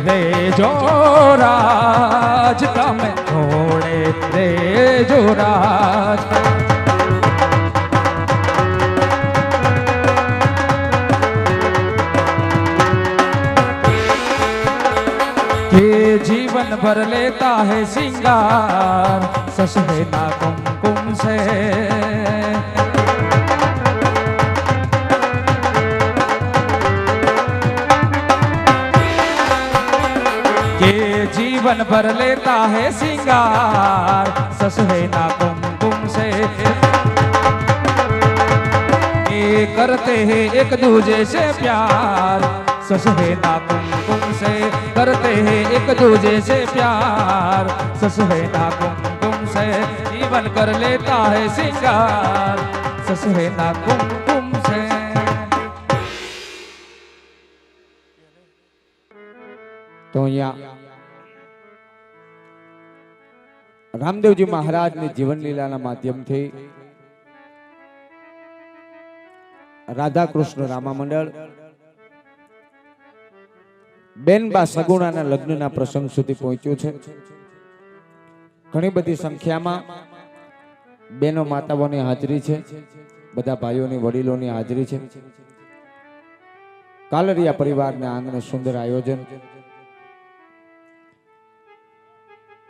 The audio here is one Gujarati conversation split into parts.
રેજો રાજ, તમે જોડે રેજો રાજ. जीवन भर लेता है सिंगार, ससुरे ना कुमकुम से. ये जीवन भर लेता है सिंगार, ससुरे ना कुमकुम से. ये करते हैं एक दूजे से प्यार, ससुरे ना कुमकुम से. करते हैं एक दूजे से प्यार, ससुरे ना कुमकुम से. जीवन कर लेता है सिंगार, ससुरे ना कुमकुम से. तो અહીંયા રામદેવજી મહારાજની જીવન લીલાના માધ્યમથી રાધા કૃષ્ણ રામા મંડળ બેનબા સગુણાના લગ્નના પ્રસંગ સુધી પહોંચ્યું છે. ઘણી બધી સંખ્યામાં બેનો માતાઓની હાજરી છે, બધા ભાઈઓની વડીલોની હાજરી છે. કાલરિયા પરિવારના આંગણે સુંદર આયોજન.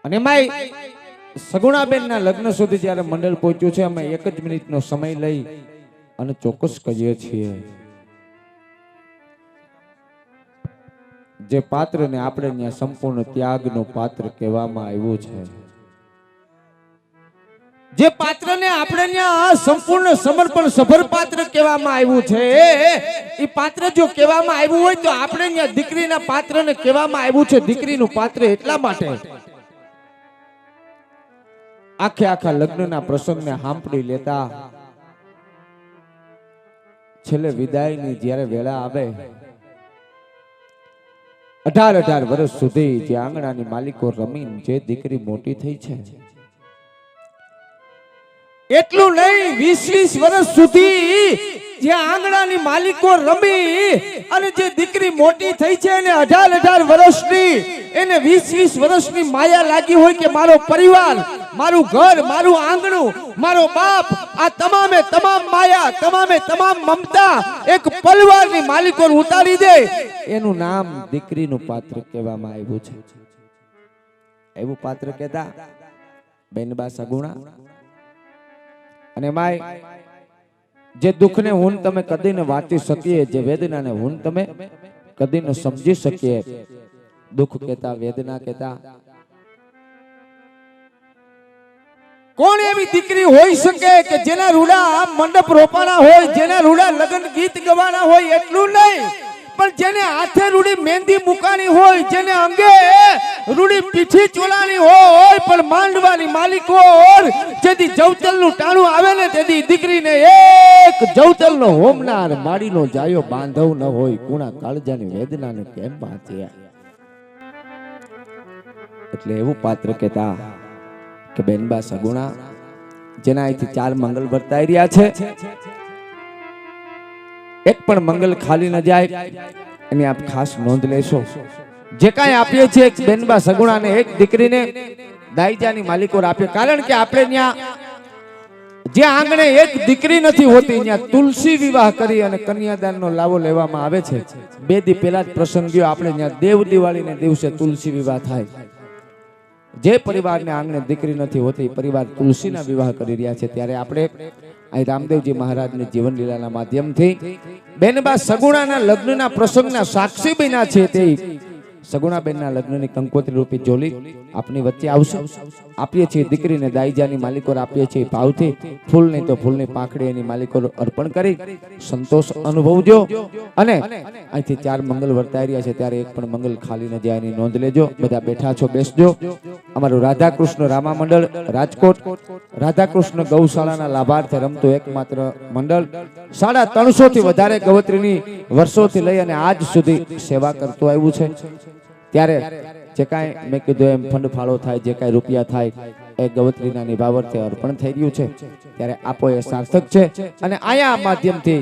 અને માય સગુણાબેનના લગ્ન સુધી જ્યારે મંડળ પહોંચ્યું છે, અમે 1 જ મિનિટનો સમય લઈ અને ચોક્કસ કહીએ છીએ જે પાત્રને આપણે ત્યાં સંપૂર્ણ ત્યાગનું પાત્ર કહેવામાં આવ્યું છે, જે પાત્રને આપણે ત્યાં સંપૂર્ણ સમર્પણ સભર પાત્ર કહેવામાં આવ્યું છે, એ પાત્ર જો કહેવામાં આવ્યું હોય તો આપણે ત્યાં દીકરીના પાત્રને કહેવામાં આવ્યું છે દીકરીનું પાત્ર. એટલા માટે આખા લગ્નના પ્રસંગને સાંભળી લેતા છેલ્લે વિદાયની જ્યારે વેળા આવે, 18 વર્ષ સુધી જે આંગણાની માલિકો રમીને જે દીકરી મોટી થઈ છે, એટલું નહીં 20 વર્ષ સુધી જે આંગણાની માલિકો રમી અને જે દીકરી મોટી થઈ છે એને 18 વર્ષની, એને 20 વર્ષની માયા લાગી હોય કે મારો પરિવાર, મારું ઘર, મારું આંગણું, મારો બાપ, આ તમામે તમામ માયા, તમામે તમામ મમતા એક પરિવારની માલિકો ઉતારી દે, એનું નામ દીકરીનું પાત્ર કહેવામાં આવ્યું છે. એવું પાત્ર કહેતા બેનબા સગુણા. અને માય જે દુઃખને હું તમે કદી ન વાંચી શકીએ, જે વેદનાને હું તમે કદી ન સમજી શકીએ, દુઃખ કહેતા, વેદના કહેતા કોણ એવી દીકરી હોઈ શકે કે જેના રૂડા મંડપ રોપાણા હોય, જેના રૂડા લગ્ન ગીત ગવાના હોય, એટલું નહીં પણ જેને હાથે રૂડી મહેંદી મુકાણી હોય, જેને અંગે રૂડી પીઠી ચોલાણી હોય, પણ માંડવાની માલિકો જેથી જવતલનું ટાણું આવે ને તેથી દીકરીને એક જવતલનો હોમનાર માડીનો જાયો બાંધવ ન હોય, કુણા કાળજાની વેદનાને કેમ બાંધ્યા. એટલે એવું પાત્ર કહેતા કે બેનબા સગુણા, જેના અહીંથી 4 મંગલ વર્તાઈ રહ્યા છે, એક પણ મંગલ ખાલી ન જાય એની આપ ખાસ નોંધ લેશો. જે કાંઈ આપીએ છીએ બેનબા સગુણાને, એક દીકરીને દાઈજાની માલિકો આપીએ, કારણ કે આપણે ત્યાં જે આંગણે એક દીકરી નથી હોતી ત્યાં તુલસી વિવાહ કરી અને કન્યાદાનનો લાવો લેવામાં આવે છે. 2 દી પહેલા જ પ્રસંગીઓ આપણે ત્યાં દેવ દિવાળીને દિવસે તુલસી વિવાહ થાય. જે પરિવારને આંગણે દીકરી નથી હોતી, પરિવાર તુલસીના વિવાહ કરી રહ્યા છે. ત્યારે આપણે અહીં રામદેવજી મહારાજની જીવન લીલાના માધ્યમથી બેનબા સગુણાના લગ્નના પ્રસંગના સાક્ષી બન્યા છે. તે સગુણાબેનના લગ્નની કંકોત્રી રૂપી જોલી આપની વચ્ચે આવશે. આપીએ છીએ દીકરીને દાઈજાની માલિકો આપીએ છીએ ભાવથી. ફૂલ નહીં તો ફૂલની પાંખડી એની માલિકો અર્પણ કરી સંતોષ અનુભવજો. અને અહીંથી 4 મંગલ વર્તાઈ રહ્યા છે, ત્યારે એક પણ મંગલ ખાલી ન જાય એની નોંધ લેજો. બધા બેઠા છો, બેસજો. અમારું રાધા કૃષ્ણ રામા મંડળ રાજકોટ રાધા કૃષ્ણ ગૌશાળાના લાભાર્થે રમતું એકમાત્ર મંડળ, 350 થી વધારે ગવત્રીની વર્ષોથી લઈ અને આજ સુધી સેવા કરતું આવ્યું છે. ત્યારે જે કાંઈ મેં કીધું એમ ફંડ ફાળો થાય, જે કાંઈ રૂપિયા થાય એ ગવત્રીના નિભાવર્થે અર્પણ થઈ રહ્યું છે. ત્યારે આપો એ સાર્થક છે. અને આયા માધ્યમથી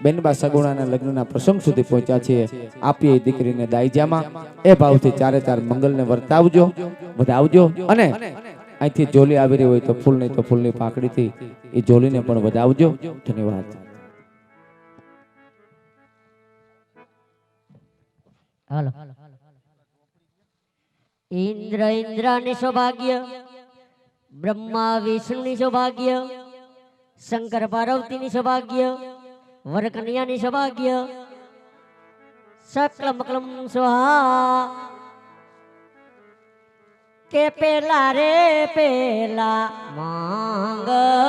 બેનબા સગુણાના લગ્નના પ્રસંગ સુધી પહોંચ્યા છીએ. આપીએ દીકરીને દાઈજામાં એ ભાવથી ચારે ચાર મંગલને વર્તાવજો, વધાવજો. અને અહીંથી જોલી આવી રહી હોય તો ફૂલ નહીં તો ફૂલની પાકડીથી એ જોલીને પણ વધાવજો. ધન્યવાદ. હાલો. ઇન્દ્ર ઇન્દ્રની સૌભાગ્ય, બ્રહ્મા વિષ્ણુની સૌભાગ્ય, શંકર પાર્વતીની સૌભાગ્ય, વરકન્યાની સૌભાગ્ય, સકલમ કલમ સ્વાહા. કે પેલા રે પેલા માંગલિયા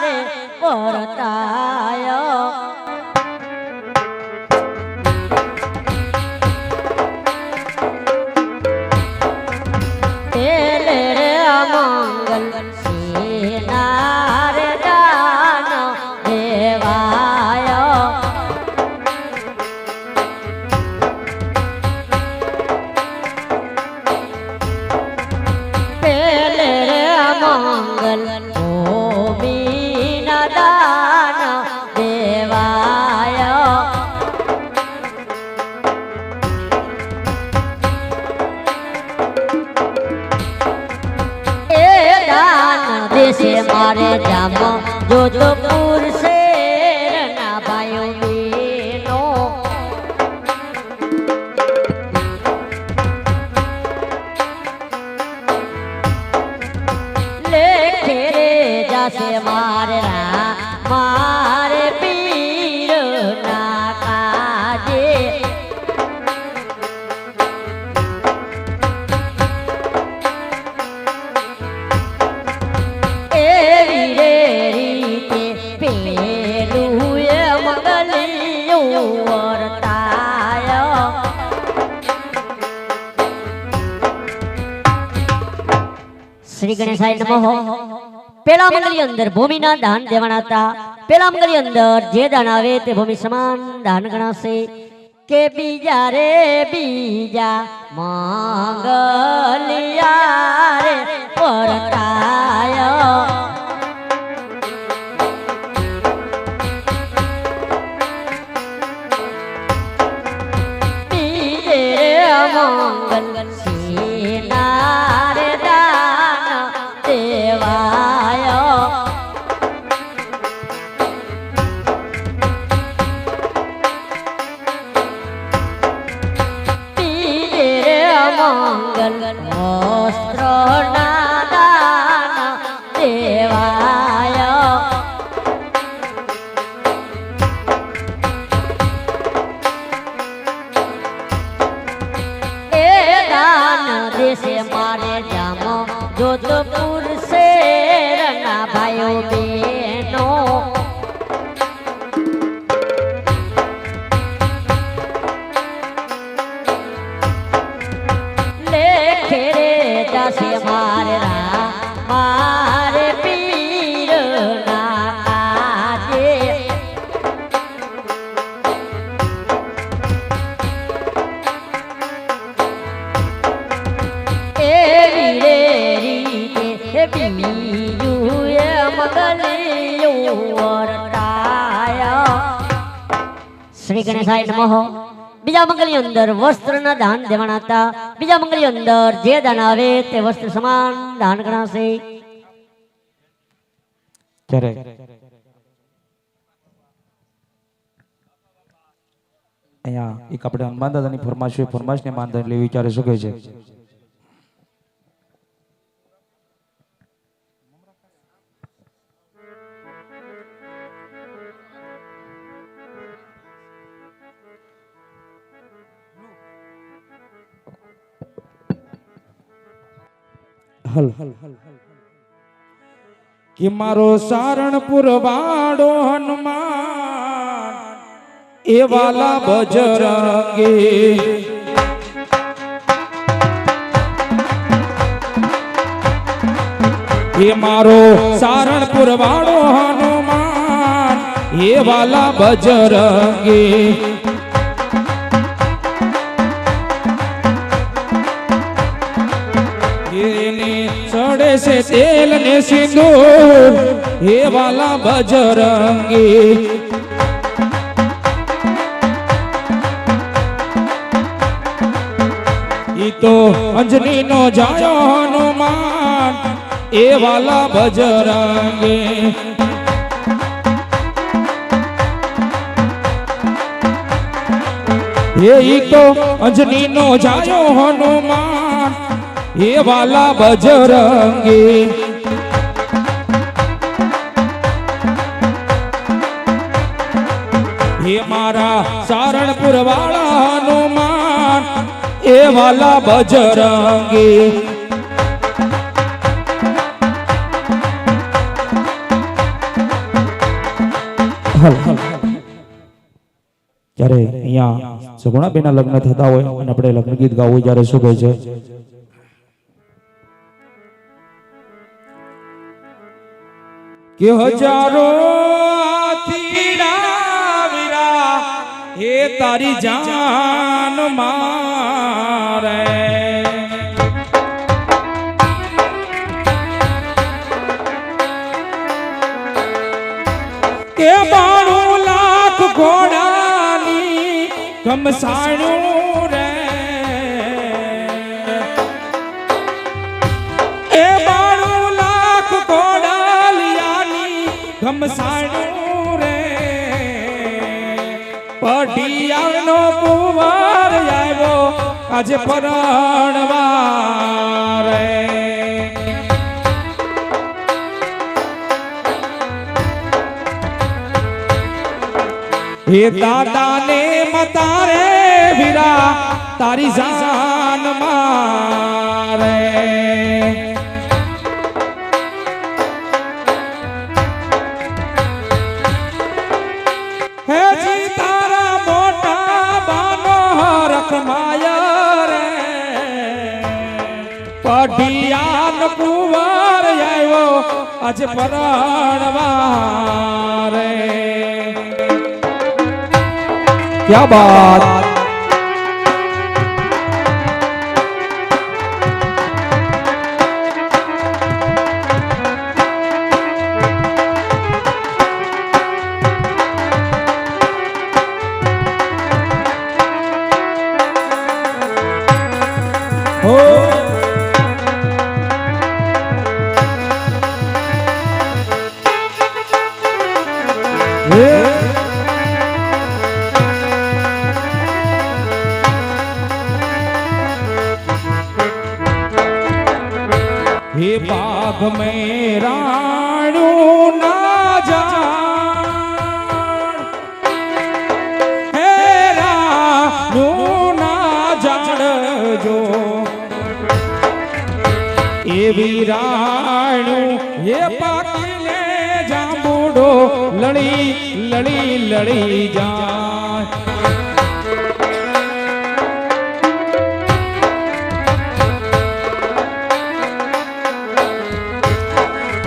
રે પરતાયો. મંગલ સેનાર દાન દેવાયો. પેલે મંગલ ભૂમિના દાન દેવાયો. દેશે મારે જામ જોધપુર શેરના ભાઈઓ બહેનો. લેખે રે જાશે મારે મારે પીર ના કાજે. શ્રી ગણેશાય નમઃ. પેલા મંગલી અંદર ભૂમિના દાન દેવાના હતા. પેલા મંગલી અંદર જે દાન આવે તે ભૂમિ સમાન દાન ગણાશે. કે બીજા રે બીજા મંગલિયા રે પરતાય. બીજે મંગલ સેનાર દાન દેવાયો. બીજે મંગલ વસ્ત્ર ના દાન દેવાયો. એ દાન દેશે મારે જામો જોધપુર શેરના ભાઈઓ બહેનો. લેખે રે જાશે મારે મારે પીર ના કાજે. એવી રે રીતે બીજું એ મંગલિયું વર્તાયો. શ્રી ગણેશાય નમઃ. બીજા મંગલી અંદર વસ્ત્રના દાન દેવાના હતા. બીજા મંગલી અંદર જે દાન આવે તે વસ્ત્ર સમાન દાન ગણાશે. ત્યારે અહીંયા એક આપણે હનુમાન દાદાની ફરમાશને માનધન લેવી વિચારી શકે છે. કે મારો સારણપુર વાડો હનુમાન એ વાલા બજરંગી. એ મારો સારણપુર વાડો હનુમાન એ વાલા બજરંગી. ચડે છે તેલ ને સિંદૂર એ વાલા બજરંગી. તો અંજની નો જાયો હનુમાન એ વાલા બજરંગે એ તો અંજની નો જાયો હનુમાન એ વાલા બજરંગે હે મારા સારણપુર વાળા હનુમાન એ વાલા બજરંગી જ્યારે અહીંયા સગુણાબેનના લગ્ન થતા હોય અને આપણે લગ્ન ગીત ગાવું હોય ત્યારે શું કહે છે કે હજારો હે તારી જાન મારે કે 92 લાખ ઘોડાની ગમસાણું રે એ 92 લાખ ઘોડાલિયાની ગમસાણું રે પઢિયાનો પુવાર આવ્યો આજે પરણવા રે હે દાદાને મતારે વીરા તારી જાન મારે હે જી તારા મોટા બાનો રખમાયા રે પઢિયાન કુંવર આવ્યો આજે પરણવા રે क्या बात हो हे बाग में राणू ना जान हे राणू ना जान जो एवी राणू ये पाकले जांबूडो लड़ी लड़ी लड़ी जाए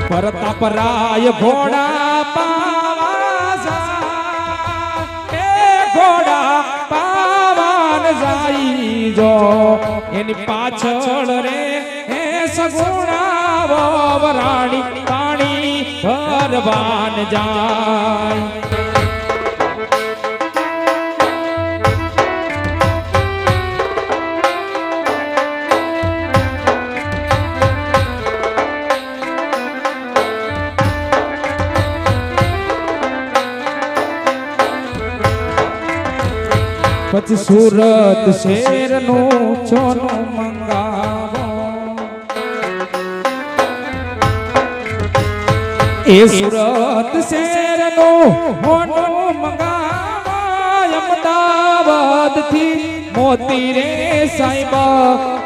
परतापराय घोड़ा पावा घोड़ा पावान जाई जो एनी पाछळ रे हे सगुणा वराणी पाणी भरवान जाय પછી સુરત શેરનું ચોનું મંગાવો એ સુરત શેરનું હોનું મંગાવો અમદાવાદ થી મોતી રે સાહેબા